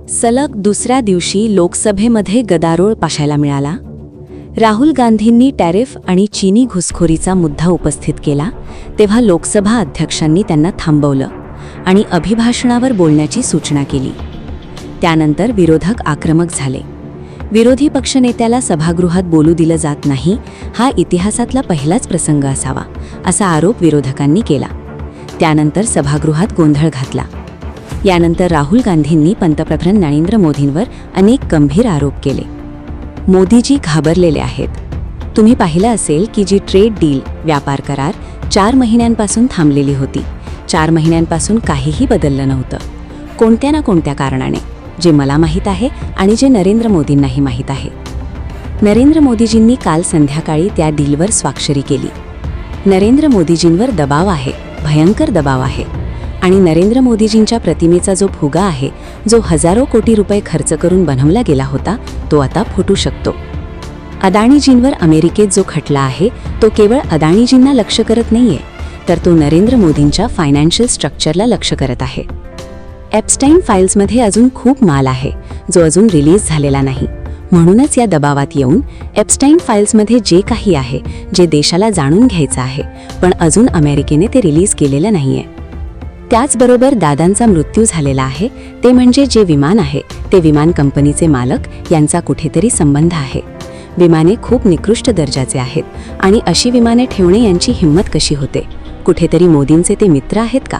सलग दुसऱ्या दिवशी लोकसभेमध्ये गदारोळ पाहायला मिळाला. राहुल गांधींनी टॅरिफ आणि चीनी घुसखोरीचा मुद्दा उपस्थित केला तेव्हा लोकसभा अध्यक्षांनी त्यांना थांबवलं आणि अभिभाषणावर बोलण्याची सूचना केली. त्यानंतर विरोधक आक्रमक झाले. विरोधी पक्षनेत्याला सभागृहात बोलू दिलं जात नाही, हा इतिहासातला पहिलाच प्रसंग असावा, असा आरोप विरोधकांनी केला. त्यानंतर सभागृहात गोंधळ घातला. यानंतर राहुल गांधींनी पंतप्रधान नरेंद्र मोदींवर अनेक गंभीर आरोप केले. मोदीजी घाबरलेले आहेत. तुम्ही पाहिलं असेल की जी ट्रेड डील, व्यापार करार 4 महिन्यांपासून थांबलेली होती. 4 महिन्यांपासून काहीही बदललं नव्हतं, कोणत्या ना कोणत्या कारणाने, जे मला माहीत आहे आणि जे नरेंद्र मोदींनाही माहीत आहे. नरेंद्र मोदीजींनी काल संध्याकाळी त्या डीलवर स्वाक्षरी केली. नरेंद्र मोदीजींवर दबाव आहे, भयंकर दबाव आहे. आणि नरेंद्र मोदीजींच्या प्रतिमेचा जो फुगा आहे, जो हजारो कोटी रुपये खर्च करून बनवला गेला होता, तो आता फुटू शकतो. अदाणीजींवर अमेरिकेत जो खटला आहे, तो केवळ अदाणीजींना लक्ष करत नाहीये, तर तो नरेंद्र मोदींच्या फायनान्शियल स्ट्रक्चरला लक्ष करत आहे. एप्स्टाईन फाईल्समध्ये अजून खूप माल आहे, जो अजून रिलीज झालेला नाही. म्हणूनच या दबावात येऊन एप्स्टाईन फाईल्समध्ये जे काही आहे, जे देशाला जाणून घ्यायचं आहे, पण अजून अमेरिकेने ते रिलीज केलेलं नाहीये. त्याचबरोबर दादांचा मृत्यू झालेला आहे, ते म्हणजे जे विमान आहे, ते विमान कंपनीचे मालक यांचा कुठेतरी संबंध आहे. विमाने खूप निकृष्ट दर्जाचे आहेत आणि अशी विमाने ठेवणे यांची हिंमत कशी होते? कुठेतरी मोदींचे ते मित्र आहेत का?